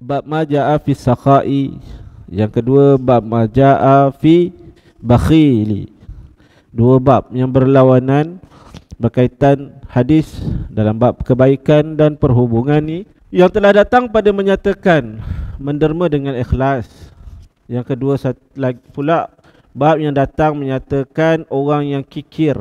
Bab ma jaa fi sakhai. Yang kedua bab ma jaa fi bakhili. Dua bab yang berlawanan berkaitan hadis dalam bab kebaikan dan perhubungan ni, yang telah datang pada menyatakan menderma dengan ikhlas. Yang kedua lagi pula bab yang datang menyatakan orang yang kikir.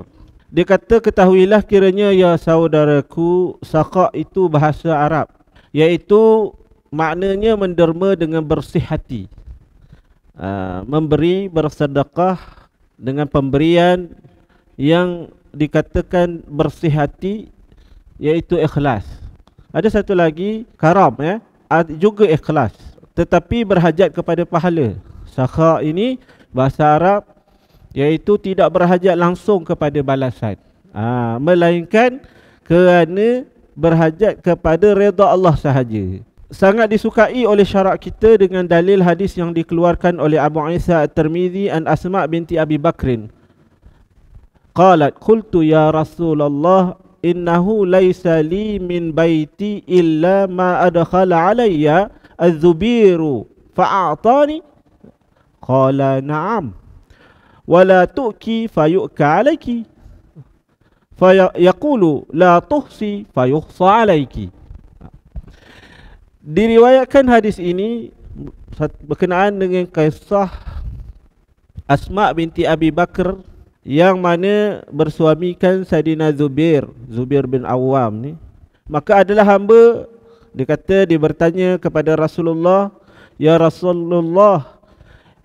Dia kata, ketahuilah kiranya ya saudaraku, sakha itu bahasa Arab, iaitu maknanya menderma dengan bersih hati, memberi, bersedekah dengan pemberian yang dikatakan bersih hati, iaitu ikhlas. Ada satu lagi karam, juga ikhlas, tetapi berhajat kepada pahala. Sakha ini bahasa Arab, iaitu tidak berhajat langsung kepada balasan, melainkan kerana berhajat kepada redha Allah sahaja. Sangat disukai oleh syarak kita dengan dalil hadis yang dikeluarkan oleh Abu Isa At-Tirmizi an Asma binti Abi Bakrin. Qalat qultu ya Rasulullah innahu laysa li min baiti illa ma adkhala alayya az-zubiru fa'atani. Qala na'am wala tu'ki fayu'ka alayki fayaqulu la tuhsi fayuhsa alayki. Diriwayatkan hadis ini berkenaan dengan kisah Asma binti Abi Bakr yang mana bersuamikan Saidina Zubair bin Awam ni. Maka adalah hamba, dia kata, dia bertanya kepada Rasulullah, ya Rasulullah,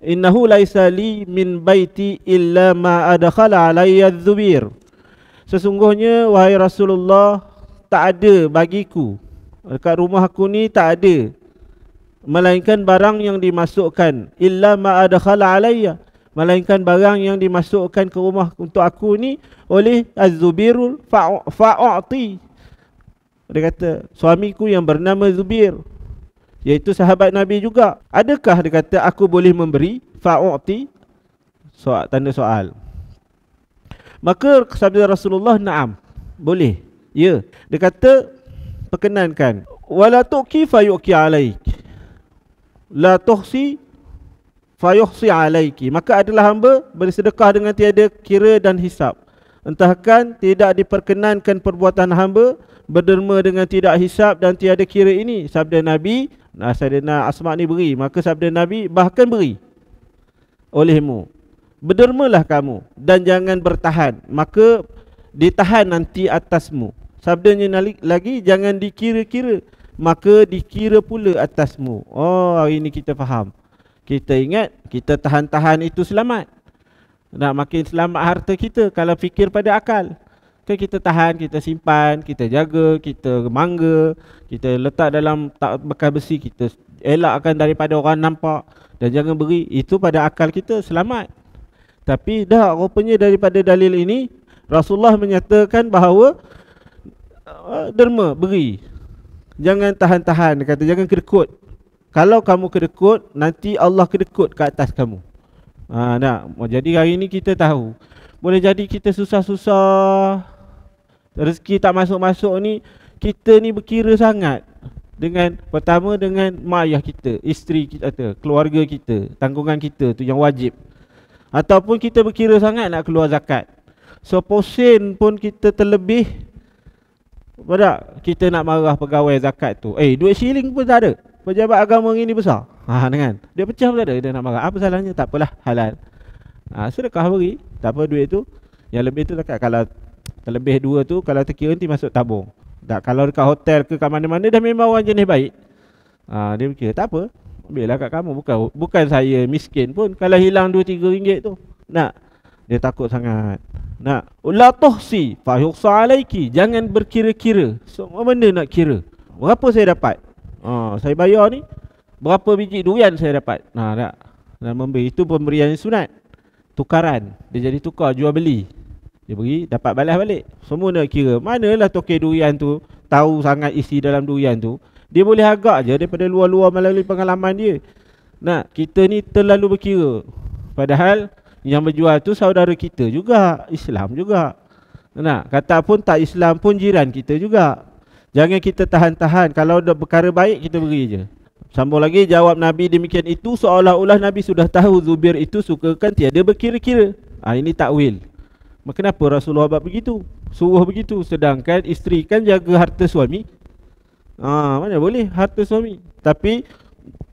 innahu laisa li min baiti illa ma adkhala alayya az-Zubair. Sesungguhnya wahai Rasulullah, tak ada bagiku, dekat rumah aku ni tak ada, melainkan barang yang dimasukkan, illa ma adkhala alayya, melainkan barang yang dimasukkan ke rumah untuk aku ni oleh Az-Zubair fa'u'ti. Dia kata, suamiku yang bernama Zubair, iaitu sahabat Nabi juga, adakah, dia kata, aku boleh memberi? Fa'u'ti, tanda soal. Maka sabda Rasulullah, na'am, boleh, ya. Dia kata, perkenankan. Wala tuqi fayuqi alaik, la tuhsi fayuhsi alaiki. Maka adalah hamba bersedekah dengan tiada kira dan hisap, entahkan tidak diperkenankan perbuatan hamba berderma dengan tidak hisap dan tiada kira ini. Sabda Nabi, Saidina Asma ni beri, maka sabda Nabi, bahkan beri olehmu, berdermalah kamu dan jangan bertahan, maka ditahan nanti atasmu. Sabdanya lagi, jangan dikira-kira, maka dikira pula atasmu. Oh, hari ini kita faham. Kita ingat, kita tahan-tahan itu selamat. Nak makin selamat harta kita kalau fikir pada akal. Kan kita tahan, kita simpan, kita jaga, kita mangga, kita letak dalam bekas besi, kita elakkan daripada orang nampak dan jangan beri. Itu pada akal kita selamat. Tapi dah rupanya daripada dalil ini Rasulullah menyatakan bahawa derma, beri. Jangan tahan-tahan, dia kata, jangan kedekut. Kalau kamu kedekut, nanti Allah kedekut ke atas kamu. Jadi hari ini kita tahu, boleh jadi kita susah-susah, rezeki tak masuk-masuk ni, kita ni berkira sangat dengan, pertama dengan mak ayah kita, isteri kita, keluarga kita, tanggungan kita tu yang wajib. Ataupun kita berkira sangat nak keluar zakat. Seposen pun kita terlebih, kita nak marah pegawai zakat tu. Duit shilling pun tak ada, pejabat agama ini besar. Dengan dia pecah pun tak ada, dia nak marah. Apa salahnya? Tak apalah, halal. Sedekah beri, tak apa duit tu. Yang lebih tu zakat. Kalau terlebih dua tu, kalau terkira nanti masuk tabung. Tak, kalau dekat hotel ke kat mana-mana dah memang orang jenis baik. Dia fikir, tak apa, ambillah kat kamu. Bukan saya miskin pun kalau hilang 2-3 ringgit tu. Dia takut sangat. La tuhsi fa yuhsa alaiki, jangan berkira-kira. Semua benda nak kira. Berapa saya dapat? Saya bayar ni, berapa biji durian saya dapat? Dan memberi, itu pemberian sunat. Tukaran, dia jadi tukar, jual beli. Dia beri, dapat balas balik. Semua nak kira. Manalah tokek durian tu tahu sangat isi dalam durian tu. Dia boleh agak je daripada luar-luar melalui pengalaman dia. Kita ni terlalu berkira. Padahal yang berjual tu saudara kita juga, Islam juga. Kata pun tak Islam pun jiran kita juga. Jangan kita tahan-tahan. Kalau ada perkara baik, kita beri je. Sambung lagi, jawab Nabi demikian itu seolah-olah Nabi sudah tahu Zubair itu sukakan tiada berkira-kira. Ini takwil. Kenapa Rasulullah buat begitu? Suruh begitu, sedangkan isteri kan jaga harta suami. Mana boleh harta suami. Tapi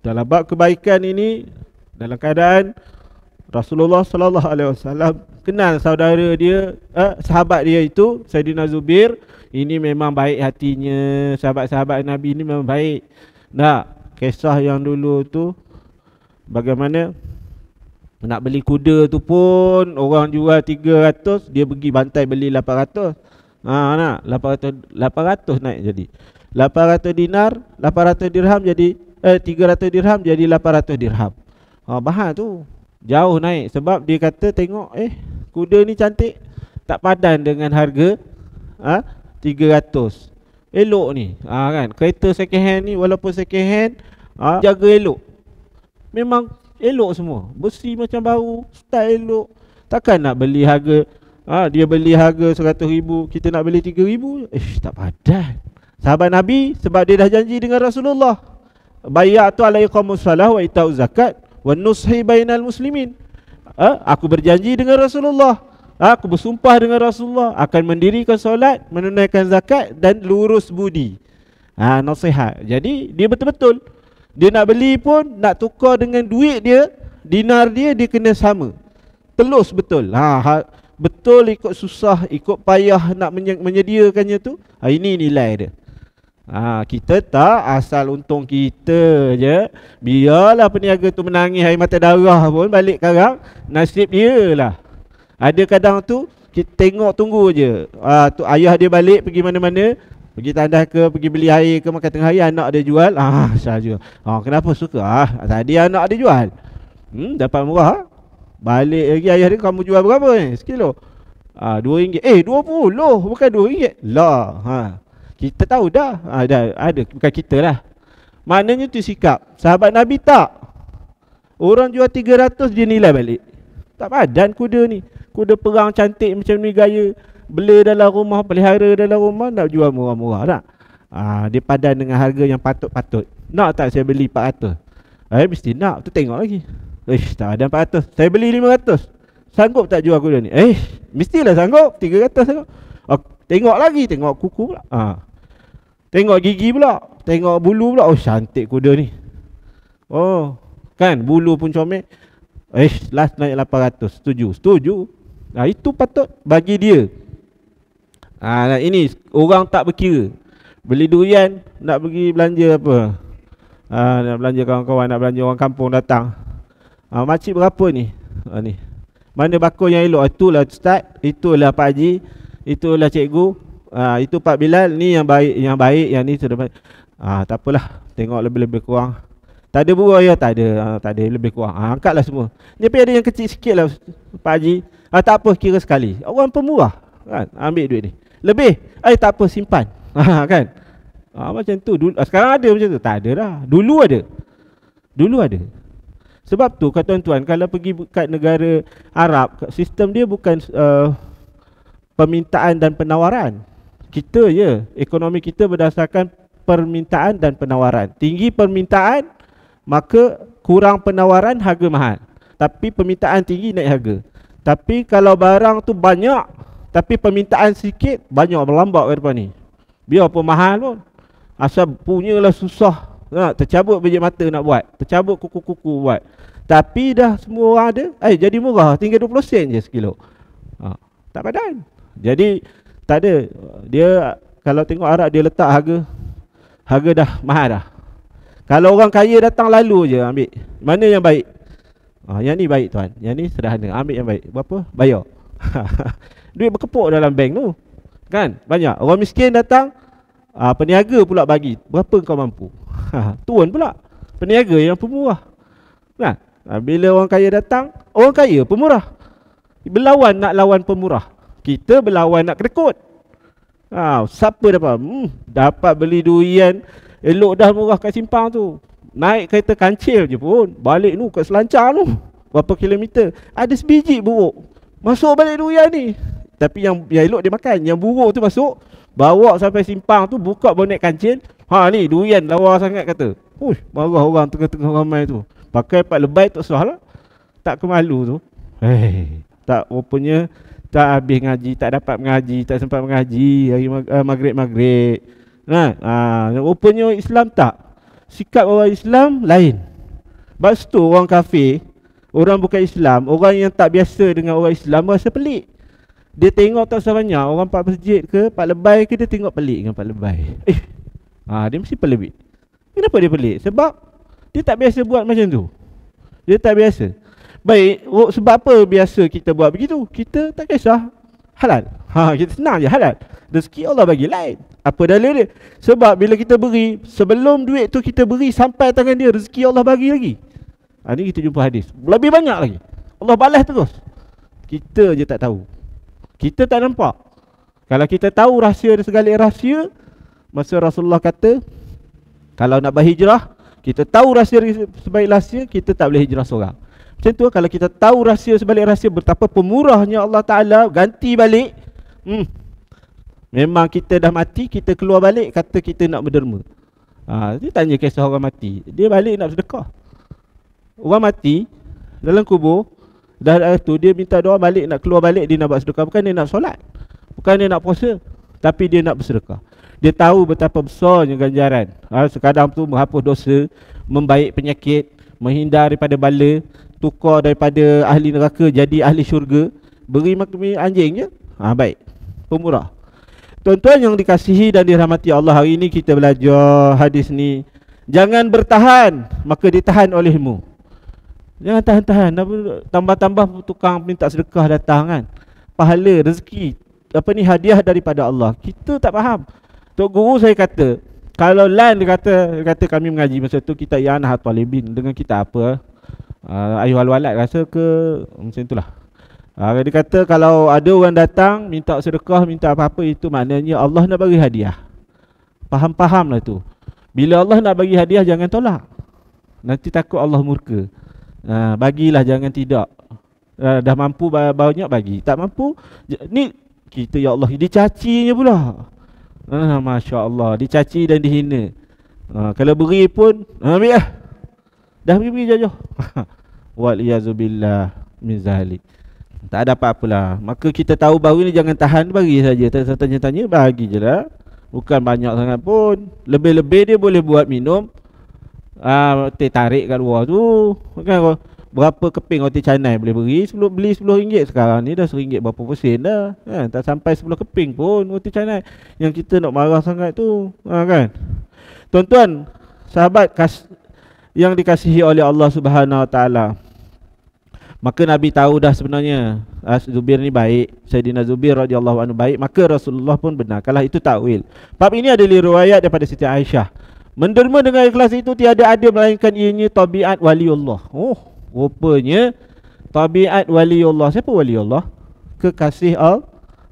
dalam bab kebaikan ini, dalam keadaan Rasulullah sallallahu alaihi wasallam kenal saudara dia, sahabat dia itu Saidina Zubair, ini memang baik hatinya. Sahabat-sahabat Nabi ini memang baik. Kisah yang dulu tu, bagaimana nak beli kuda tu pun orang jual 300, dia pergi bantai beli 800. Nak 800 naik jadi 800 dinar, 800 dirham jadi 300 dirham jadi 800 dirham. Mahal tu. Jauh naik sebab dia kata tengok kuda ni cantik, tak padan dengan harga 300. Elok ni. Kan kereta second hand ni walaupun second hand jaga elok. Memang elok semua. Besi macam baru, style elok. Takkan nak beli harga dia beli harga 100,000, kita nak beli 3,000. Tak padan. Sahabat Nabi sebab dia dah janji dengan Rasulullah. Bayatu ala iqamus salah wa ita'uz zakat wa nushi bainal muslimin. Aku berjanji dengan Rasulullah, aku bersumpah dengan Rasulullah akan mendirikan solat, menunaikan zakat dan lurus budi. Nasihat. Jadi dia betul-betul dia nak beli pun, nak tukar dengan duit dia, dinar dia kena sama. Telus betul. Betul ikut susah, ikut payah nak menyediakannya tu. Ini nilai dia. Kita tak asal untung kita je. Biarlah peniaga tu menangis air mata darah pun balik karang, nasib dia lah. Ada kadang tu kita tengok tunggu je. Tu ayah dia balik pergi mana-mana, pergi tandas ke, pergi beli air ke, makan tengah hari, anak dia jual. Saja. Kenapa suka? Tadi anak dia jual. Dapat murah. Balik lagi ayah dia, kamu jual berapa ni? Sekilo. RM2. 20, bukan RM2. Lah. Kita tahu dah. Ada, bukan kita lah. Maknanya tu sikap. Sahabat Nabi tak. Orang jual 300 dia nilai balik. Tak padan kuda ni. Kuda perang cantik macam ni gaya. Bela dalam rumah, pelihara dalam rumah, nak jual murah-murah tak? Dia padan dengan harga yang patut-patut. Nak tak saya beli 400? Mesti nak. Tu tengok lagi. Tak ada 400. Saya beli 500. Sanggup tak jual kuda ni? Mestilah sanggup. 300 sanggup. Tengok lagi. Tengok kuku pula. Tengok gigi pula. Tengok bulu pula. Cantik kuda ni. Kan bulu pun comel. Last naik 800. Setuju. Itu patut bagi dia. Ini orang tak berkira. Beli durian, nak pergi belanja apa? Nak belanja kawan-kawan, nak belanja orang kampung datang. Makcik berapa ni? Ni. Mana bakul yang elok? Itulah Ustaz, itulah Pak Haji, itulah cikgu, itu Pak Bilal. Ni yang baik, yang ni sudah baik. Tak apalah, tengok lebih-lebih kurang. Tak ada buah ya? Tak ada, lebih kurang. Angkatlah semua. Ni tapi ada yang kecil sikit lah Pak Haji. Tak apa, kira sekali. Orang pemurah kan? Ambil duit ni. Lebih, tak apa, simpan. Kan? Macam tu. Sekarang ada macam tu? Tak ada dah. Dulu ada. Sebab tu kata tuan-tuan, kalau pergi kat negara Arab, sistem dia bukan permintaan dan penawaran. Kita je, ekonomi kita berdasarkan permintaan dan penawaran. Tinggi permintaan, maka kurang penawaran, harga mahal. Tapi permintaan tinggi, naik harga. Tapi kalau barang tu banyak, tapi permintaan sikit, banyak berlambak ke depan ni. Biar pun mahal pun, asal punyalah susah. Tercabut biji mata nak buat, tercabut kuku-kuku buat. Tapi dah semua orang ada, jadi murah, tinggal 20 sen je sekilo. Tak padan. Jadi tak ada. Dia kalau tengok Arab, dia letak harga dah mahal dah. Kalau orang kaya datang lalu je ambil. Mana yang baik? Yang ni baik tuan, yang ni sederhana, ambil yang baik. Berapa? Bayar. Duit berkepuk dalam bank tu, kan? Banyak. Orang miskin datang, peniaga pula bagi. Berapa kau mampu? Tuan pula peniaga yang pemurah, kan? Bila orang kaya datang, orang kaya pemurah berlawan, nak lawan pemurah. Kita berlawan nak kedekut. Siapa dapat? Dapat beli durian elok dah murah kat simpang tu. Naik kereta kancil je pun, balik tu kat Selancar tu, berapa kilometer, ada sebiji buruk, masuk balik durian ni. Tapi yang elok dia makan, yang buruk tu masuk, bawa sampai simpang tu, buka bonet kancil. Ni durian lawa sangat kata. Marah orang tengah-tengah ramai tu. Pakai pak lebay tak sah lah. Tak kemalu tu. Tak rupanya tak habis ngaji, tak dapat mengaji, tak sempat mengaji hari maghrib-maghrib. Rupanya Islam tak. Sikap orang Islam lain. Sebab tu orang kafir, orang bukan Islam, orang yang tak biasa dengan orang Islam rasa pelik. Dia tengok tak sebanyak orang pak masjid ke, pak lebay ke, dia tengok pelik dengan pak lebay. Dia mesti pelik. Kenapa dia pelik? Sebab dia tak biasa buat macam tu. Dia tak biasa. Baik, sebab apa biasa kita buat begitu? Kita tak kisah halal. Kita senang je halal. Rezeki Allah bagi lain. Apa dalil dia? Sebab bila kita beri, sebelum duit tu kita beri sampai tangan dia, rezeki Allah bagi lagi. Ni kita jumpa hadis. Lebih banyak lagi. Allah balas terus. Kita je tak tahu. Kita tak nampak. Kalau kita tahu rahsia dan segala rahsia, masa Rasulullah kata, kalau nak berhijrah, kita tahu rahsia sebaik rahsia, kita tak boleh hijrah seorang. Macam tu, kalau kita tahu rahsia sebalik rahsia, betapa pemurahnya Allah Ta'ala ganti balik. Memang kita dah mati, kita keluar balik, kata kita nak berderma. Dia tanya kisah orang mati, dia balik nak sedekah. Orang mati dalam kubur, dah tu dia minta doa balik, nak keluar balik, dia nak buat sedekah. Bukan dia nak solat, bukan dia nak puasa, tapi dia nak bersedekah. Dia tahu betapa besarnya ganjaran. Sekadang tu menghapus dosa, membaik penyakit, menghindar daripada bala, tukar daripada ahli neraka jadi ahli syurga, beri makan anjing je. Baik, pemurah. Tuan-tuan yang dikasihi dan dirahmati Allah, hari ini kita belajar hadis ni. Jangan bertahan, maka ditahan olehmu. Jangan tahan-tahan, tambah-tambah tukang minta sedekah datang kan. Pahala, rezeki, hadiah daripada Allah. Kita tak faham. Tok guru saya kata, kalau lain dia kata kami mengaji masa tu, kita I'anah Talibin dengan kita apa? Ayuhal walad rasa ke macam itulah. Dia kata kalau ada orang datang minta sedekah, minta apa-apa, itu maknanya Allah nak bagi hadiah. Faham-fahamlah tu. Bila Allah nak bagi hadiah, jangan tolak. Nanti takut Allah murka. Bagilah, jangan tidak. Dah mampu banyak bagi, tak mampu ni kita ya Allah dicacinya pula. Masya Allah, dicaci dan dihina. Kalau beri pun ambil lah. Dah beri jauh. Waliyazubillah min zalik. Tak ada apa-apalah. Maka kita tahu baru ni jangan tahan, bagi saja. Tak tanya-tanya, bagi je lah. Bukan banyak sangat pun. Lebih-lebih dia boleh buat minum. Teh tarik kat luar tu kan, berapa keping roti canai boleh beli RM10. Sekarang ni dah RM1 berapa persen dah kan? Tak sampai 10 keping pun roti canai. Yang kita nak marah sangat tu kan. Tuan-tuan, sahabat yang dikasihi oleh Allah Subhanahu Wa Taala, maka Nabi tahu dah sebenarnya Zubair ni baik, Sayyidina Zubair radhiyallahu anhu baik, maka Rasulullah pun benar. Kalau itu takwil. Bab ini ada riwayat daripada Siti Aisyah. Menderma dengan ikhlas itu tiada ada melainkan ianya tabiat waliullah. Rupanya tabiat waliullah. Siapa waliullah? Kekasih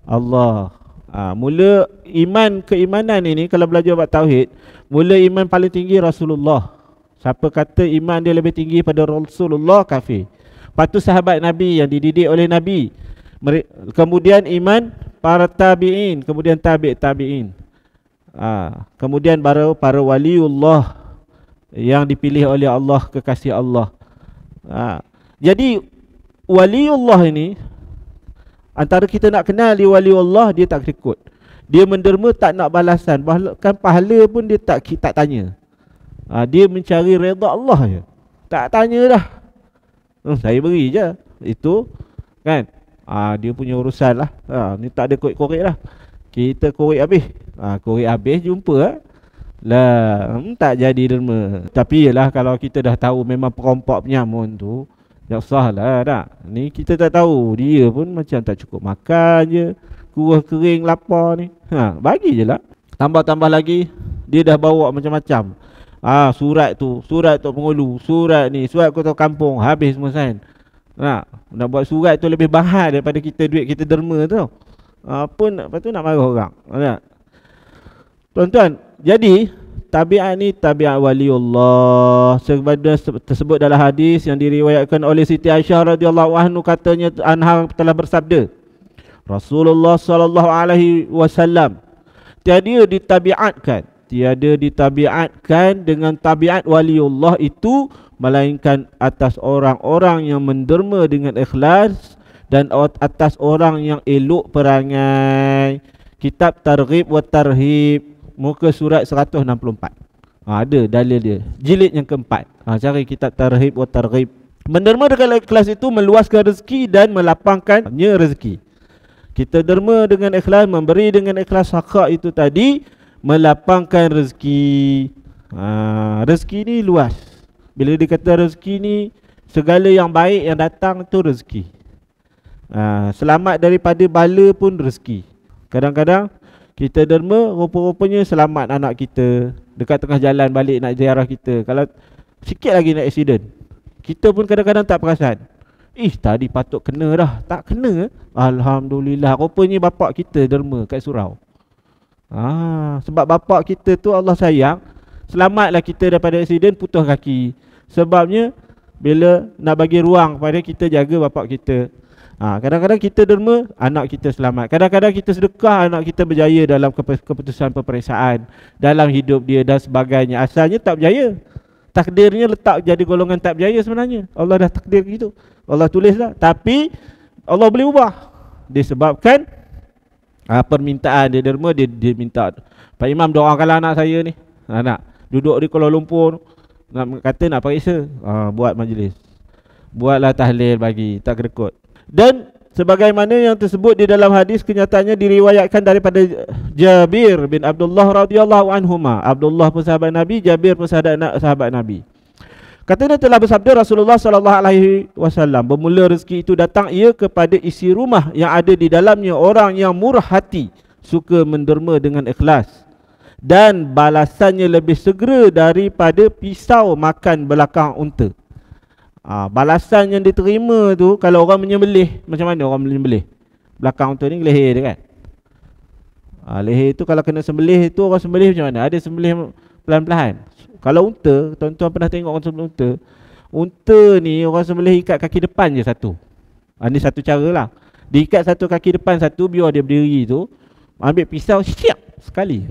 Allah. Mula keimanan ini, kalau belajar bab tauhid, mula iman paling tinggi Rasulullah. Siapa kata iman dia lebih tinggi pada Rasulullah, kafir. Lepas tu sahabat Nabi yang dididik oleh Nabi. Kemudian iman para tabi'in, kemudian tabi'in. Kemudian baru para waliullah yang dipilih oleh Allah, kekasih Allah. Jadi waliullah ini, antara kita nak kenal dia waliullah, dia tak ikut. Dia menderma tak nak balasan, bahkan pahala pun dia tak tanya. Dia mencari redha Allah je. Tak tanya dah. Saya beri je. Itu kan. Dia punya urusan lah. Ni tak ada korek-korek lah. Kita korek habis. Korek habis jumpa lah. Tak jadi derma. Tapi yelah, kalau kita dah tahu memang perompak penyamun tu, tak sah lah tak. Ni kita tak tahu. Dia pun macam tak cukup makan je, kurus kering lapar ni. Bagi je lah. Tambah-tambah lagi, dia dah bawa macam-macam. Surat tu Pengulu, surat ni, surat kota kampung, habis semua sign. Nak buat surat tu lebih mahal daripada kita duit kita derma tu. Lepas tu nak marah orang. Tuan-tuan, jadi tabiat ni tabiat waliullah. Sebagaimana tersebut dalam hadis yang diriwayatkan oleh Siti Aisyah radhiyallahu anha, katanya anha telah bersabda, Rasulullah sallallahu alaihi wasallam, tiada ditabiatkan, tiada ditabiatkan dengan tabiat waliullah itu, melainkan atas orang-orang yang menderma dengan ikhlas dan atas orang yang elok perangai. Kitab Targhib wa Tarhib, muka surat 164. Ada dalil dia, jilid yang keempat. Cari kitab Targhib wa Targhib. Menderma dengan ikhlas itu meluaskan rezeki dan melapangkannya rezeki. Kita derma dengan ikhlas, memberi dengan ikhlas hakak itu tadi, melapangkan rezeki. Rezeki ni luas. Bila dia kata rezeki ni, segala yang baik yang datang tu rezeki. Selamat daripada bala pun rezeki. Kadang-kadang kita derma, rupa-rupanya selamat anak kita dekat tengah jalan balik nak ziarah kita. Kalau sikit lagi nak aksiden, kita pun kadang-kadang tak perasan. Tadi patut kena dah, tak kena. Alhamdulillah, rupanya bapak kita derma kat surau. Sebab bapak kita tu Allah sayang, selamatlah kita daripada aksiden putus kaki. Sebabnya bila nak bagi ruang pada kita jaga bapak kita, kadang-kadang kita derma, anak kita selamat. Kadang-kadang kita sedekah, anak kita berjaya dalam keputusan peperiksaan, dalam hidup dia dan sebagainya. Asalnya tak berjaya, takdirnya letak jadi golongan tak berjaya sebenarnya. Allah dah takdir gitu, Allah tulis dah. Tapi Allah boleh ubah disebabkan permintaan dia derma. Dia minta, Pak Imam doakanlah anak saya ni, anak duduk di Kuala Lumpur, nak kata nak periksa, buat majlis, buatlah tahlil bagi, tak kerekut. Dan sebagaimana yang tersebut di dalam hadis, kenyataannya diriwayatkan daripada Jabir bin Abdullah radhiyallahu anhuma. Abdullah pun sahabat Nabi, Jabir pun sahabat Nabi. Katanya telah bersabda Rasulullah sallallahu alaihi wasallam, bermula rezeki itu datang ia kepada isi rumah yang ada di dalamnya orang yang murah hati, suka menderma dengan ikhlas, dan balasannya lebih segera daripada pisau makan belakang unta. Balasan yang diterima tu, kalau orang menyembelih, macam mana orang menyembelih? Belakang unta ni leher dia kan. Leher tu kalau kena sembelih tu, orang sembelih macam mana? Ada sembelih pelan-pelan. Kalau unta, tuan-tuan pernah tengok orang sembelih unta? Unta ni orang sembelih ikat kaki depan je satu. Ni satu cara lah. Diikat satu kaki depan satu, biar dia berdiri tu, ambil pisau, siap sekali,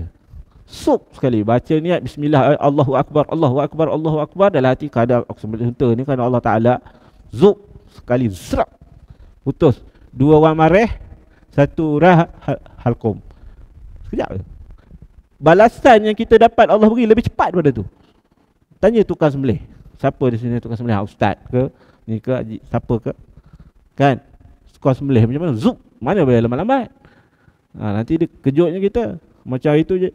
sup sekali, baca niat bismillah, Allahu Akbar, Allahu Akbar, Allahu Akbar. Dalam hati kadang aku sembelih unta ni kerana Allah Ta'ala, zup sekali, zrap, putus. 2 orang mareh, 1 orang halkum. Sekejap je. Balasan yang kita dapat Allah beri lebih cepat daripada tu. Tanya tukang sembelih, siapa di sini tukang sembelih? Ustaz ke? Ni ke? Siapa ke? Kan? Tukang sembelih macam mana? Zup, mana boleh lambat-lambat. Nanti dia kejutnya kita. Macam itu je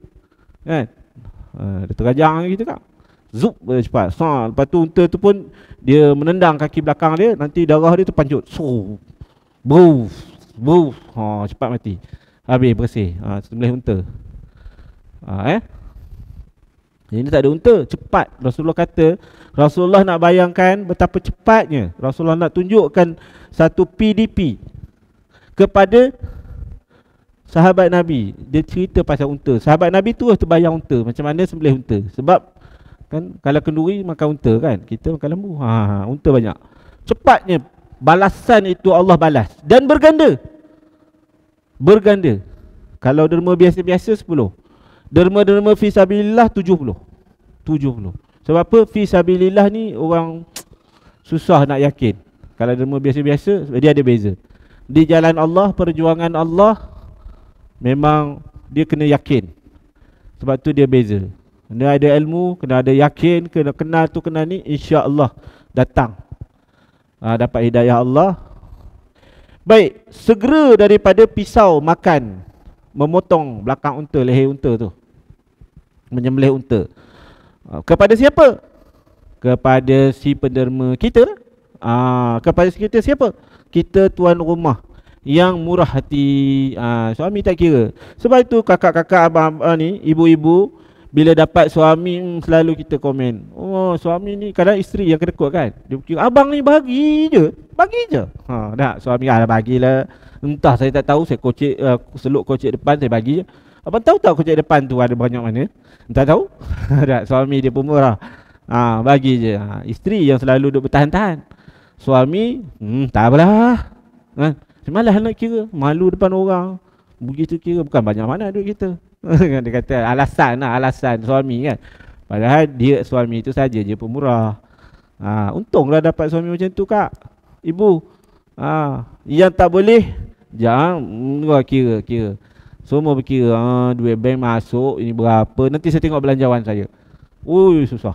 kan? Dia terajang kita kan, zup boleh cepat. Lepas tu unta tu pun dia menendang kaki belakang dia, nanti darah dia terpancut, buf, cepat mati, habis bersih. Sembelih unta. Ini tak ada unta, cepat. Rasulullah kata, Rasulullah nak bayangkan betapa cepatnya. Rasulullah nak tunjukkan satu PDP kepada sahabat Nabi. Dia cerita pasal unta. Sahabat Nabi tu terbayang unta, macam mana sembelih unta. Sebab kan kalau kenduri makan unta kan, kita makan lembu. Unta banyak. Cepatnya balasan itu Allah balas, dan berganda. Berganda. Kalau derma biasa-biasa 10, derma-derma fi sabilillah 70. Sebab apa? Fi sabilillah ni orang susah nak yakin. Kalau derma biasa-biasa, dia ada beza. Di jalan Allah, perjuangan Allah, memang dia kena yakin. Sebab tu dia beza. Kena ada ilmu, kena ada yakin, kena kenal tu, kena ni, insya-Allah datang. Dapat hidayah Allah. Baik, segera daripada pisau makan, memotong belakang unta, leher unta tu, menyembelih unta. Kepada siapa? Kepada si penderma kita. Kepada kita siapa? Kita tuan rumah yang murah hati. Suami tak kira. Sebab itu kakak-kakak, abang-abang ni, ibu-ibu, bila dapat suami selalu kita komen, oh suami ni, kadang isteri yang kedekut kan, dia fikir abang ni bagi je. Tak, suami bagilah. Entah, saya tak tahu, saya seluk kocek depan, saya bagi je. Abang tahu tak kocek depan tu ada banyak mana? Tak tahu. Tak, suami dia pemurah. Bagi je. Isteri yang selalu duk bertahan-tahan. Suami, tak apalah. Malah nak kira, malu depan orang. Begitu kira, bukan banyak mana duit kita. Dia kata alasan lah, alasan suami kan. Padahal dia suami itu saja je pemurah. Untunglah dapat suami macam tu kak, ibu. Yang tak boleh, jangan kira. Semua berkira, duit bank masuk ini berapa, nanti saya tengok belanjawan saya. Susah.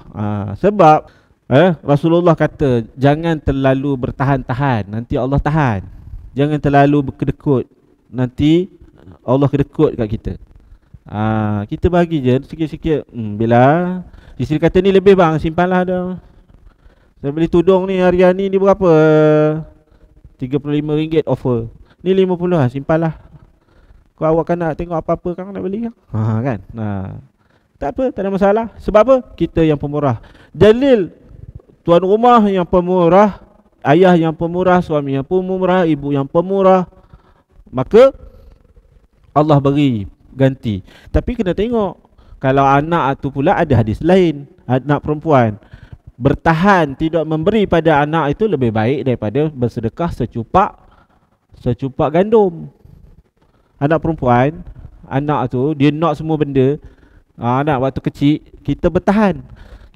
Sebab Rasulullah kata jangan terlalu bertahan-tahan, nanti Allah tahan. Jangan terlalu berkedekut, nanti Allah kedekut kat kita. Kita bagi je sikit-sikit. Bila isteri kata ni lebih bang, simpanlah dah. Saya beli tudung ni harian ni berapa? RM35 offer. Ni 50 lah, simpanlah. Kalau awak kan nak tengok apa-apa kan nak beli kan? Kan? Tak apa, tak ada masalah. Sebab apa? Kita yang pemurah. Dalil tuan rumah yang pemurah, ayah yang pemurah, suami yang pemurah, ibu yang pemurah, maka Allah beri ganti. Tapi kena tengok, kalau anak tu pula ada hadis lain, anak perempuan bertahan tidak memberi pada anak itu lebih baik daripada bersedekah secupak gandum. Anak perempuan, anak tu dia nak semua benda. Anak waktu kecil kita bertahan,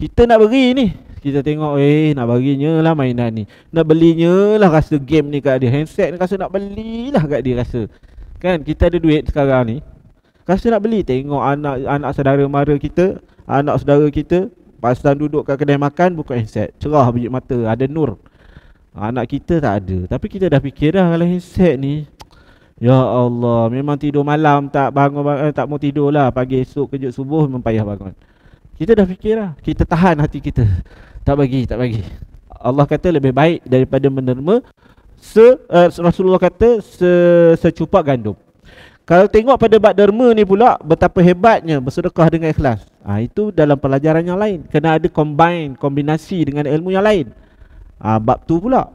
kita nak beri ni, kita tengok nak baginya lah mainan ni, nak belinya lah rasa game ni kat dia, handset ni rasa nak belilah kat dia rasa. Kan kita ada duit sekarang ni, rasa nak beli. Tengok anak saudara mara kita, anak saudara kita pasal duduk kat kedai makan buka handset, cerah biji mata, ada nur. Anak kita tak ada. Tapi kita dah fikir dah kalau handset ni, ya Allah, memang tidur malam tak bangun, tak mau tidur lah, pagi esok kejut subuh memang payah bangun. Kita dah fikir lah, kita tahan hati kita, tak bagi. Allah kata lebih baik daripada menerima Rasulullah kata secupak gandum. Kalau tengok pada bab derma ni pula, betapa hebatnya bersedekah dengan ikhlas. Itu dalam pelajaran yang lain, kena ada kombinasi dengan ilmu yang lain. Bab tu pula.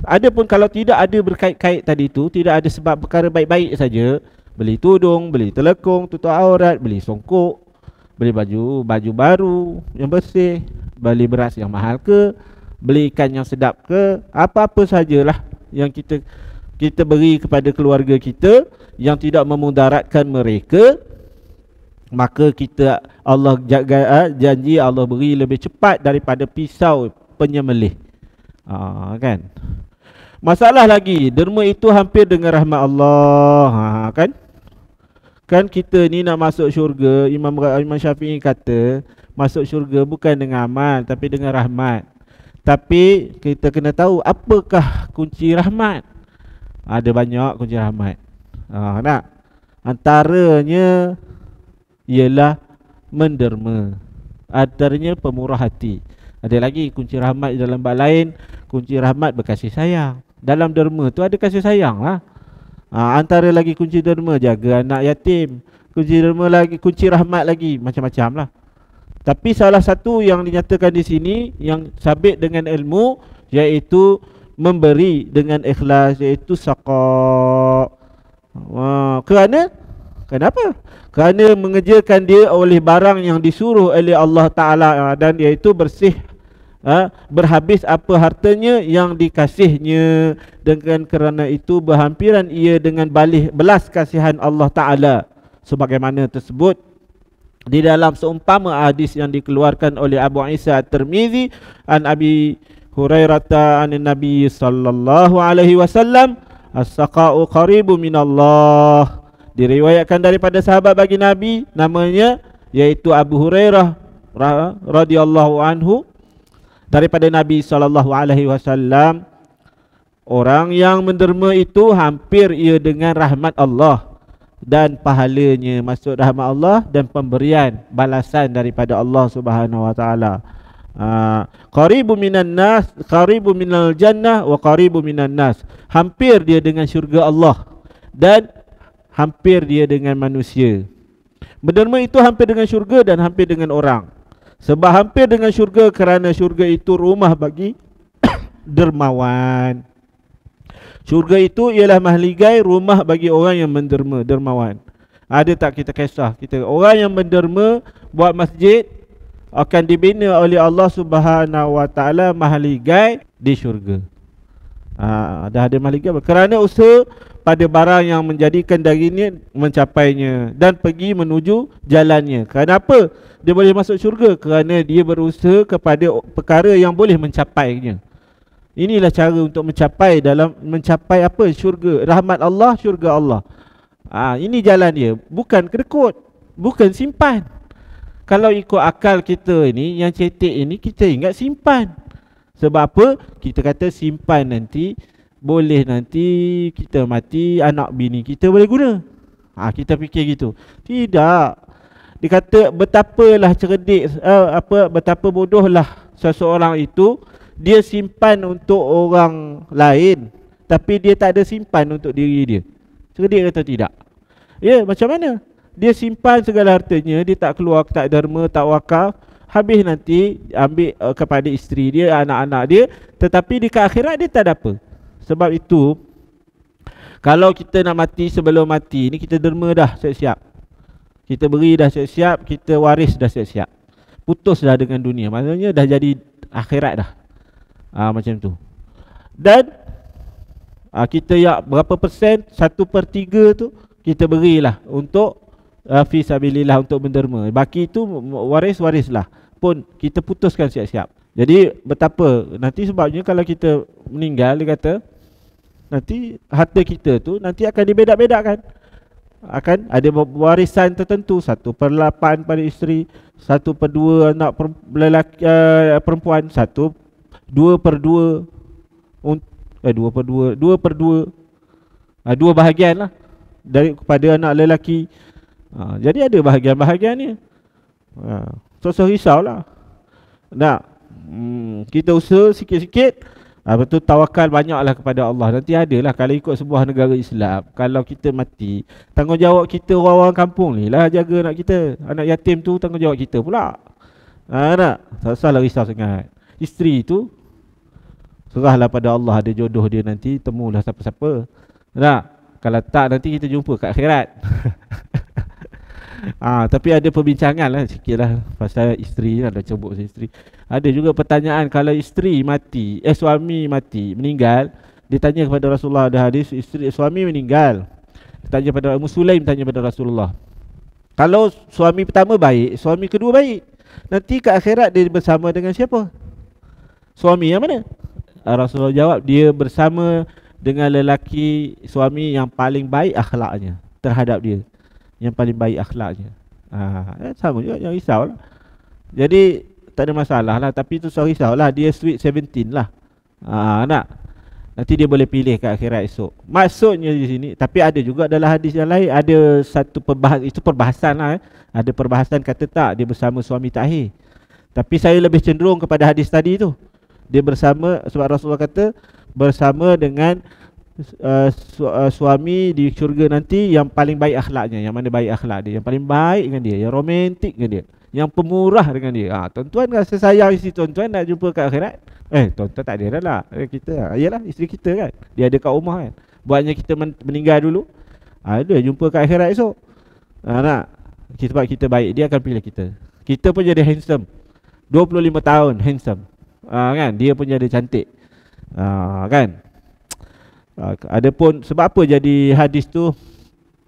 Adapun kalau tidak ada berkait-kait tadi tu, tidak ada sebab perkara baik-baik saja, beli tudung, beli telekung, tutup aurat, beli songkok, beli baju baru yang bersih, beli beras yang mahal ke, beli ikan yang sedap ke, apa-apa sajalah yang kita beri kepada keluarga kita yang tidak memudaratkan mereka, maka kita Allah janji Allah beri lebih cepat daripada pisau penyembelih. Kan? Masalah lagi, derma itu hampir dengan rahmat Allah. Kan kita ni nak masuk syurga, Imam Syafi'i kata masuk syurga bukan dengan amal tapi dengan rahmat. Tapi kita kena tahu apakah kunci rahmat. Ada banyak kunci rahmat. Nak? Antaranya ialah menderma, antaranya pemurah hati. Ada lagi kunci rahmat dalam bab lain, kunci rahmat berkasih sayang. Dalam derma tu ada kasih sayang lah. Antara lagi kunci derma, jaga anak yatim. Kunci derma lagi, kunci rahmat lagi, macam-macam lah. Tapi salah satu yang dinyatakan di sini yang sabit dengan ilmu, iaitu memberi dengan ikhlas, iaitu saqa. Kenapa? Kerana mengejarkan dia oleh barang yang disuruh oleh Allah Ta'ala, dan iaitu bersih, berhabis apa hartanya yang dikasihnya. Dengan kerana itu berhampiran ia dengan belas kasihan Allah Ta'ala, sebagaimana tersebut di dalam seumpama hadis yang dikeluarkan oleh Abu Isa At-Tirmizi an Abi Hurairah an Nabi sallallahu alaihi wasallam, as-saqa'u qaribu minallah. Diriwayatkan daripada sahabat bagi Nabi, namanya yaitu Abu Hurairah radhiyallahu anhu, daripada Nabi sallallahu alaihi wasallam, orang yang menderma itu hampir ia dengan rahmat Allah dan pahalanya, maksud rahmat Allah dan pemberian balasan daripada Allah Subhanahu wa taala. Qaribu minan nas, qaribu minal jannah wa qaribu minan nas. Hampir dia dengan syurga Allah dan hampir dia dengan manusia. Menderma itu hampir dengan syurga dan hampir dengan orang. Sebab hampir dengan syurga kerana syurga itu rumah bagi dermawan. Syurga itu ialah mahligai rumah bagi orang yang menderma, dermawan. Ada tak kita kisah, kita orang yang menderma buat masjid akan dibina oleh Allah Subhanahu wa taala mahligai di syurga. Dah ada mahligai kerana usaha pada barang yang menjadikan darinya mencapainya dan pergi menuju jalannya. Kenapa dia boleh masuk syurga? Kerana dia berusaha kepada perkara yang boleh mencapainya. Inilah cara untuk mencapai apa? Syurga, rahmat Allah, syurga Allah. Ini jalan dia, bukan kedekut, bukan simpan. Kalau ikut akal kita ini, yang cetek ini, kita ingat simpan. Sebab apa? Kita kata simpan nanti, boleh nanti kita mati, anak bini kita boleh guna. Kita fikir gitu. Tidak. Dia kata betapalah cerdik, betapa bodohlah seseorang itu, dia simpan untuk orang lain, tapi dia tak ada simpan untuk diri dia. Cerdik atau tidak? Ya, macam mana? Dia simpan segala hartanya, dia tak keluar, tak derma, tak wakaf. Habis nanti ambil kepada isteri dia, anak-anak dia, tetapi di akhirat dia tak ada apa. Sebab itu, kalau kita nak mati sebelum mati ni, kita derma dah siap-siap, kita beri dah siap-siap, kita waris dah siap-siap, putus dah dengan dunia. Maksudnya dah jadi akhirat dah. Macam tu. Dan kita berapa persen, 1/3 tu kita berilah untuk fi sabilillah, untuk menderma. Baki itu waris-warislah, pun kita putuskan siap-siap. Jadi betapa nanti, sebabnya kalau kita meninggal, dia kata nanti harta kita tu nanti akan dibedak-bedakkan. Akan ada warisan tertentu, 1/8 pada isteri, 1/2 anak lelaki, perempuan, 2/2 2/2 2 bahagian lah dari kepada anak lelaki. Jadi ada bahagian-bahagian ni. So risaulah. Kita usaha sikit-sikit, betul tawakal banyaklah kepada Allah. Nanti adalah kalau ikut sebuah negara Islam, kalau kita mati, tanggungjawab kita orang-orang kampung ni lah jaga anak kita. Anak yatim tu tanggungjawab kita pula. Tak salah risau sangat. Isteri tu serahlah pada Allah, ada jodoh dia nanti, temulah siapa-siapa. Kalau tak, nanti kita jumpa kat akhirat. Tapi ada perbincangan lah sikit lah pasal isteri lah, dah cebut pasal isteri. Ada juga pertanyaan, kalau isteri mati, suami mati, meninggal, dia tanya kepada Rasulullah, ada hadis, suami meninggal, dia tanya pada Sulaim, tanya pada Rasulullah, kalau suami pertama baik, suami kedua baik, nanti ke akhirat dia bersama dengan siapa? Suami yang mana? Rasulullah jawab, dia bersama dengan lelaki suami yang paling baik akhlaknya terhadap dia, yang paling baik akhlaknya. Sama juga, jangan risau lah. Jadi tak ada masalah lah, tapi tu sorry risau lah, dia sweet 17 lah. Nanti dia boleh pilih kat akhirat esok. Maksudnya di sini, tapi ada juga dalam hadis yang lain, ada satu perbahasan lah. Ada perbahasan kata tak, dia bersama suami takhir. Tapi saya lebih cenderung kepada hadis tadi tu, dia bersama, sebab Rasulullah kata bersama dengan suami di syurga nanti yang paling baik akhlaknya. Yang mana baik akhlak dia? Yang paling baik dengan dia, yang romantik dengan dia, yang pemurah dengan dia. Tuan-tuan rasa sayang isteri tuan-tuan nak jumpa kat akhirat. Tuan-tuan tak ada dah lah. Kita, yalah isteri kita kan, dia ada kat rumah kan. Buatnya kita meninggal dulu, ada jumpa kat akhirat esok. Sebab kita baik, dia akan pilih kita. Kita pun jadi handsome, 25 tahun handsome, kan? Dia pun jadi cantik, kan? Adapun sebab apa jadi hadis tu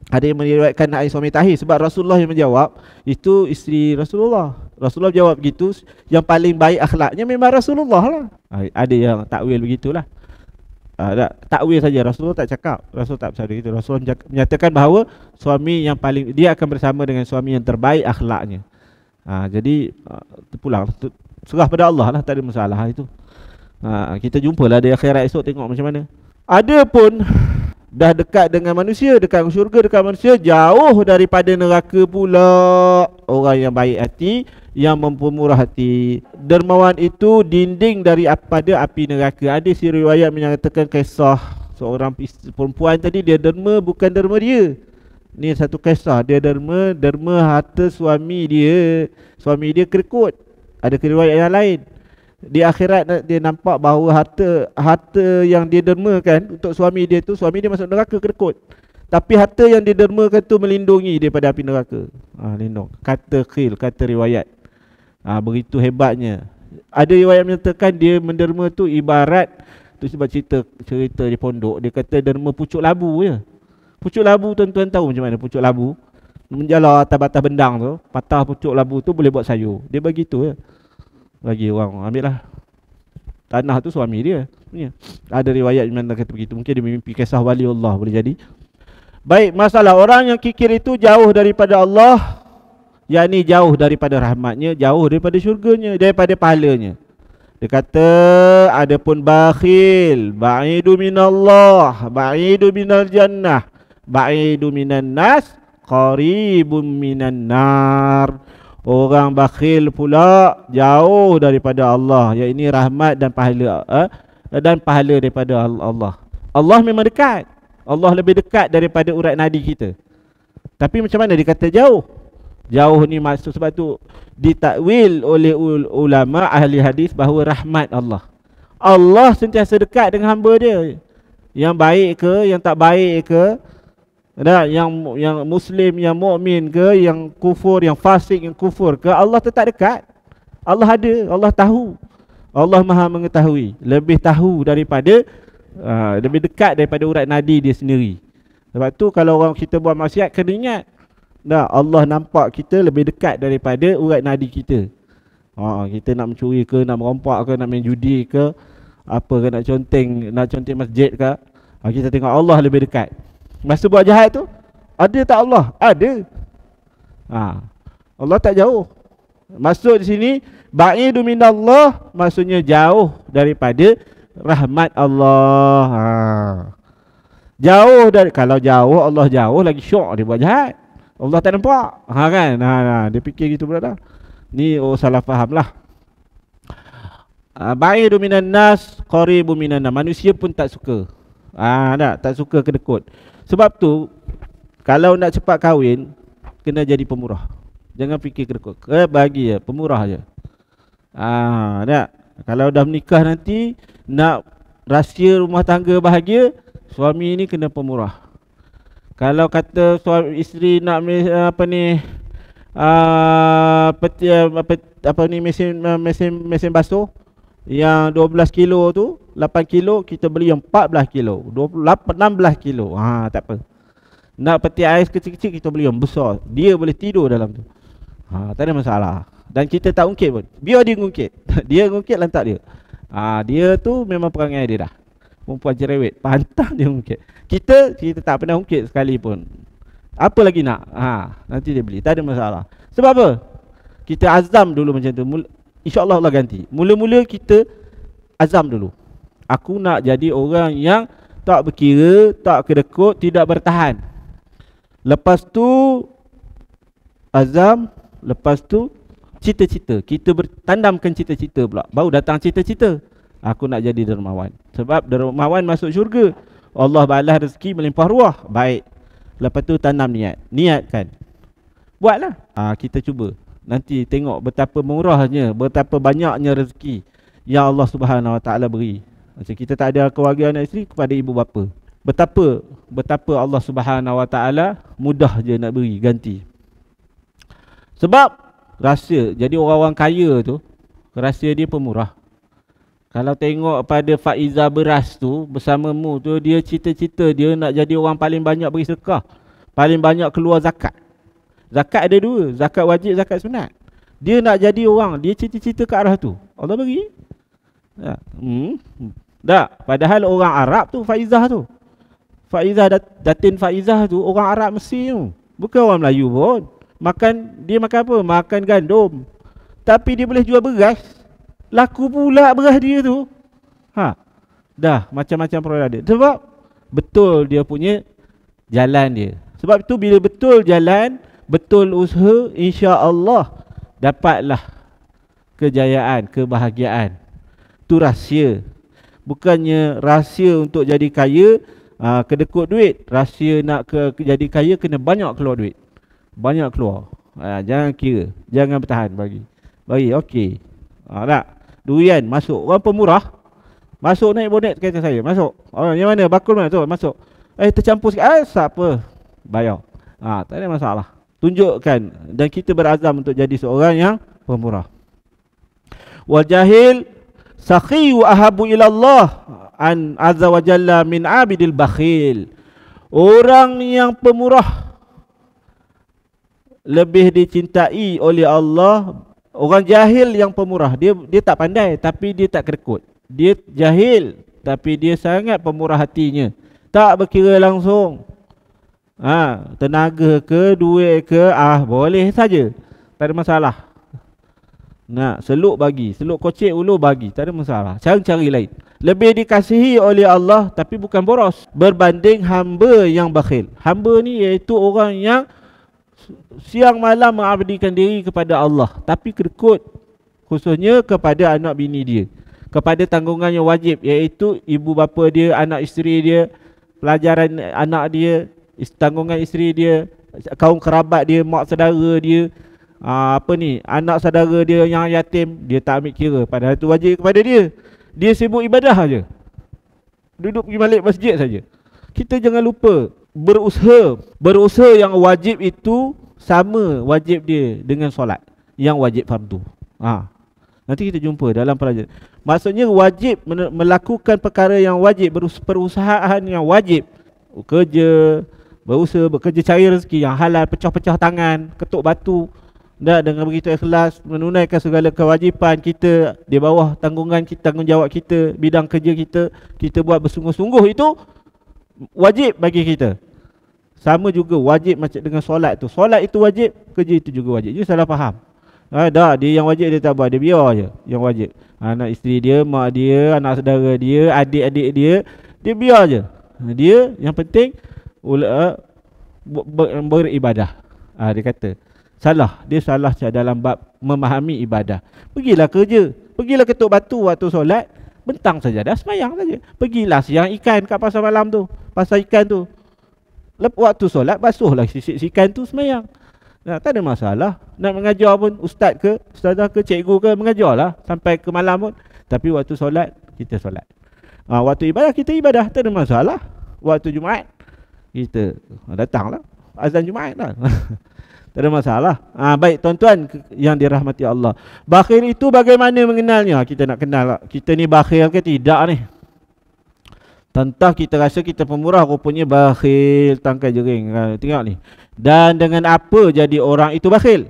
ada yang meriwayatkan hadis suami takhir, sebab Rasulullah yang menjawab, itu isteri Rasulullah. Rasulullah jawab begitu, yang paling baik akhlaknya memang Rasulullah lah. Ada yang takwil begitulah. Takwil saja, Rasulullah tak cakap, Rasul tak bersabda gitu. Rasulullah menyatakan bahawa suami yang paling, dia akan bersama dengan suami yang terbaik akhlaknya. Jadi pulang, serah pada Allah lah, tak ada masalah itu. Kita jumpalah di akhirat esok, tengok macam mana. Ada pun dah dekat dengan manusia, dekat syurga, dekat manusia, jauh daripada neraka pula. Orang yang baik hati, yang mempermurah hati. Dermawan itu dinding daripada api neraka. Ada si riwayat menyatakan kisah seorang perempuan tadi, dia derma, bukan derma dia. Ni satu kisah, dia derma harta suami dia. Suami dia kerekut. Ada riwayat yang lain. Di akhirat dia nampak bahawa harta yang dia dermakan untuk suami dia tu, suami dia masuk neraka kerekut, tapi harta yang dia dermakan tu melindungi daripada api neraka. Lindung. Kata riwayat. Begitu hebatnya. Ada riwayat menyatakan dia menderma tu ibarat Tu sebab cerita di pondok, dia kata derma pucuk labu je. Pucuk labu tuan-tuan tahu macam mana pucuk labu? Menjalar atas batas bendang tu, patah pucuk labu tu boleh buat sayur. Dia bagi tu je. Bagi orang, ambil lah. Tanah tu suami dia. Ada riwayat yang kata begitu. Mungkin dia mimpi kisah wali Allah, boleh jadi. Baik, masalah orang yang kikir itu jauh daripada Allah, yakni jauh daripada rahmatnya, jauh daripada syurganya, daripada pahalanya. Dia kata adapun bakhil, ba'idu minallah, ba'idu minal jannah, ba'idu minan nas, qaribun minan nar. Orang bakhil pula jauh daripada Allah, yakni rahmat dan pahala daripada Allah. Allah memang dekat. Allah lebih dekat daripada urat nadi kita. Tapi macam mana dia kata jauh? Jauh ni maksud, sebab tu ditakwil oleh ulama ahli hadis bahawa rahmat Allah. Allah sentiasa dekat dengan hamba dia. Yang baik ke, yang tak baik ke, yang muslim, yang mukmin ke, yang kufur, yang fasik, yang kufur ke, Allah tetap dekat. Allah ada, Allah tahu. Allah Maha mengetahui, lebih tahu daripada lebih dekat daripada urat nadi dia sendiri. Sebab tu kalau orang kita buat maksiat, kena ingat, Allah nampak kita lebih dekat daripada urat nadi kita. Kita nak mencuri ke, nak merompak ke, nak main judi ke, apa ke, nak conteng masjid ke, kita tengok Allah lebih dekat. Masa buat jahat tu, ada tak Allah? Ada. Allah tak jauh. Maksud di sini ba'idu minallah, maksudnya jauh daripada rahmat Allah. Jauh dari, kalau jauh, Allah jauh lagi syok dia buat jahat. Allah tak nampak. Kan? Dia fikir gitu pula dah. Ni salah faham lah. Ba'idu minan nas, qaribu minan nas. Manusia pun tak suka. Tak suka kedekut. Sebab tu kalau nak cepat kahwin, kena jadi pemurah. Jangan fikir kedekut. Bagi je, pemurah je. Kalau dah menikah nanti, nak rahsia rumah tangga bahagia, suami ni kena pemurah. Kalau kata suami isteri nak mesin basuh yang 12 kilo tu, 8 kilo, kita beli yang 14 kilo, 16 kilo. Tak apa. Nak peti ais kecil-kecil, kita beli yang besar. Dia boleh tidur dalam tu. Tak ada masalah. Dan kita tak ungkit pun. Biar dia ngungkit. Dia ngungkit, lantak dia. Dia tu memang perangai dia dah. Perempuan cerewet, pantang dia ungkit. Kita tak pernah ungkit sekali pun. Apa lagi nak? Nanti dia beli. Tak ada masalah. Sebab apa? Kita azam dulu macam tu. InsyaAllah Allah ganti. Mula-mula kita azam dulu. Aku nak jadi orang yang tak berkira, tak kedekut, tidak bertahan. Lepas tu azam. Lepas tu cita-cita. Kita bertandamkan cita-cita pula. Baru datang cita-cita. Aku nak jadi dermawan. Sebab dermawan masuk syurga. Allah balas rezeki melimpah ruah. Baik. Lepas tu tanam niat. Niatkan. Buatlah. Kita cuba. Nanti tengok betapa murahnya, betapa banyaknya rezeki yang Allah Subhanahu Wa Taala beri. Macam kita tak ada keluarga anak isteri, kepada ibu bapa. Betapa Allah Subhanahu Wa Taala mudah je nak beri ganti. Sebab rahsia, jadi orang-orang kaya tu, rahsia dia pemurah. Kalau tengok pada Faiza Beras tu, bersamamu tu, dia cita-cita dia nak jadi orang paling banyak beri sedekah, paling banyak keluar zakat. Zakat ada dua, zakat wajib, zakat sunat. Dia nak jadi orang, dia cita-cita ke arah tu, Allah beri. Padahal orang Arab tu Faizah tu, Datin Faizah tu orang Arab Mesir tu, bukan orang Melayu pun. Dia makan apa? Makan gandum. Tapi dia boleh jual beras. Laku pula beras dia tu. Dah macam-macam produk dia. Sebab betul dia punya jalan dia. Sebab itu bila betul jalan, betul usaha, insya-Allah dapatlah kejayaan, kebahagiaan. Tu rahsia. Bukannya rahsia untuk jadi kaya, kedekut duit. Rahsia nak jadi kaya, kena banyak keluar duit. Banyak keluar. Jangan kira, jangan bertahan bagi, okey. Tak. Durian masuk, orang pemurah masuk naik bonet kereta saya, masuk. Yang mana? Bakul mana tu? Masuk. Tercampur sikit. Siapa? Bayar. Tak ada masalah. Tunjukkan, dan kita berazam untuk jadi seorang yang pemurah. Wal jahil sakhi wa ahabu ila Allah. an azza wa jalla min abidil bakhil. Orang yang pemurah lebih dicintai oleh Allah. Orang jahil yang pemurah, dia tak pandai tapi dia tak kerekut. Dia jahil tapi dia sangat pemurah hatinya. Tak berkira langsung. Tenaga ke, duit ke, boleh saja. Tak ada masalah. Seluk bagi, seluk kocek ulu bagi, tak ada masalah. Cari-cari lain. Lebih dikasihi oleh Allah tapi bukan boros berbanding hamba yang bakhil. Hamba ni iaitu orang yang siang malam mengabdikan diri kepada Allah tapi kerekut, khususnya kepada anak bini dia, kepada tanggungan yang wajib, iaitu ibu bapa dia, anak isteri dia, pelajaran anak dia, tanggungan isteri dia, kaum kerabat dia, mak saudara dia, anak saudara dia yang yatim, dia tak ambil kira, padahal itu wajib kepada dia. Dia sibuk ibadah saja, duduk pergi balik masjid saja. Kita jangan lupa berusaha yang wajib itu sama wajib dia dengan solat yang wajib fardu. Nanti kita jumpa dalam pelajaran. Maksudnya wajib melakukan perkara yang wajib, perusahaan yang wajib, bekerja cari rezeki yang halal, pecah-pecah tangan, ketuk batu, dengan begitu ikhlas menunaikan segala kewajipan kita di bawah tanggungan kita, tanggungjawab kita, bidang kerja kita buat bersungguh-sungguh, itu wajib bagi kita. Sama juga wajib macam dengan solat tu. Solat itu wajib, kerja itu juga wajib. Dia salah faham. Dia yang wajib dia tak buat, dia biar je yang wajib. Anak isteri dia, mak dia, anak saudara dia, adik-adik dia biar je. Dia yang penting beribadah. Dia kata salah, dia salah dalam bab memahami ibadah. Pergilah kerja, pergilah ketuk batu waktu solat, bentang saja dah semayang saja. Pergilah siang ikan kat pasar malam tu, pasar ikan tu, waktu solat basuhlah sisik ikan tu, semayang. Tak ada masalah. Nak mengajar pun ustaz ke, ustazah ke, cikgu ke, mengajarlah sampai ke malam pun. Tapi waktu solat kita solat. Waktu ibadah kita ibadah, tak ada masalah. Waktu Jumaat kita datanglah azan Jumaat lah. Tak ada masalah. Baik tuan-tuan yang dirahmati Allah, bakhil itu bagaimana mengenalnya? Kita nak kenal kita ni bakhil ke tidak ni. Tentang kita rasa kita pemurah, rupanya bakhil tangkai jering. Tengok ni. Dan dengan apa jadi orang itu bakhil?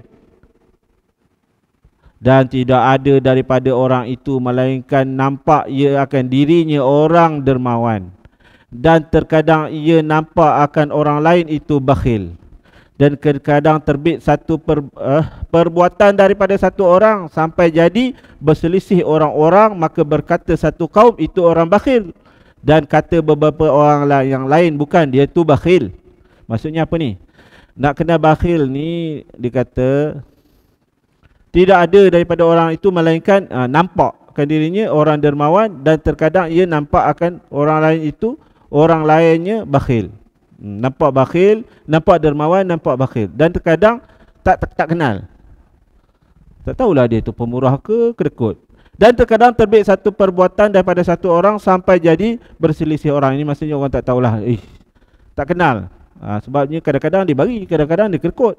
Dan tidak ada daripada orang itu melainkan nampak ia akan dirinya orang dermawan, dan terkadang ia nampak akan orang lain itu bakhil. Dan kadang terbit satu perbuatan daripada satu orang sampai jadi berselisih orang-orang, maka berkata satu kaum itu orang bakhil, dan kata beberapa orang yang lain bukan, dia tu bakhil. Maksudnya apa ni? Nak kena bakhil ni, dikata tidak ada daripada orang itu melainkan nampakkan dirinya orang dermawan, dan terkadang ia nampak akan orang lain itu, orang lainnya bakhil. Nampak bakhil, nampak dermawan, nampak bakhil, dan terkadang tak kenal. Tak tahulah dia tu pemurah ke kedekut. Dan terkadang terbit satu perbuatan daripada satu orang sampai jadi berselisih orang. Ini maksudnya orang tak tahulah, tak kenal. Sebabnya kadang-kadang dia bagi, kadang-kadang dia kedekut.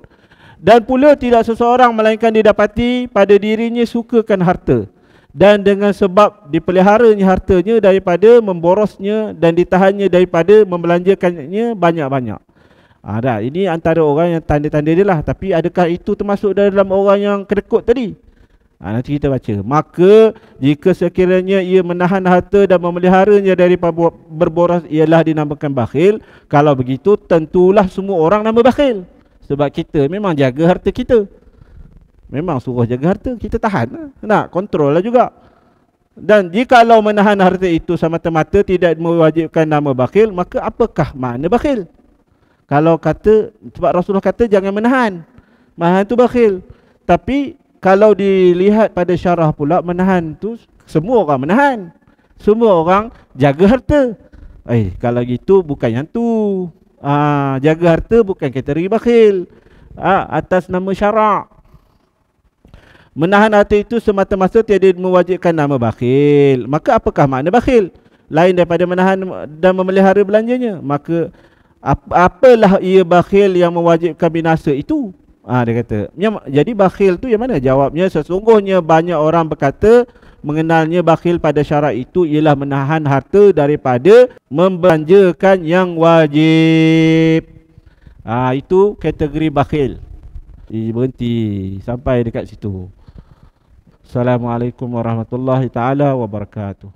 Dan pula tidak seseorang melainkan didapati pada dirinya sukakan harta, dan dengan sebab dipeliharanya hartanya daripada memborosnya, dan ditahannya daripada membelanjakannya banyak-banyak. Ini antara orang yang tanda-tanda dia lah. Tapi adakah itu termasuk dalam orang yang kedekut tadi? Nanti kita baca. Maka jika sekiranya ia menahan harta dan memeliharanya daripada berboros, ialah dinamakan bakhil. Kalau begitu tentulah semua orang nama bakhil. Sebab kita memang jaga harta kita, memang suruh jaga harta, kita tahan, nak kontrol lah juga. Dan jikalau menahan harta itu semata-mata tidak mewajibkan nama bakhil, maka apakah makna bakhil? Kalau kata, sebab Rasulullah kata jangan menahan itu bakhil. Tapi kalau dilihat pada syarah pula, menahan tu semua orang menahan, semua orang jaga harta. Kalau gitu bukan yang tu. Jaga harta bukan kategori bakhil atas nama syarak. Menahan harta itu semata-mata tiada mewajibkan nama bakhil. Maka apakah makna bakhil? Lain daripada menahan dan memelihara belanjanya. Maka apalah ia bakhil yang mewajibkan binasa itu? Dia kata, jadi bakhil tu yang mana? Jawabnya, sesungguhnya banyak orang berkata mengenalnya bakhil pada syarat itu ialah menahan harta daripada membelanjakan yang wajib. Itu kategori bakhil. Berhenti sampai dekat situ. Assalamualaikum warahmatullahi taala wabarakatuh.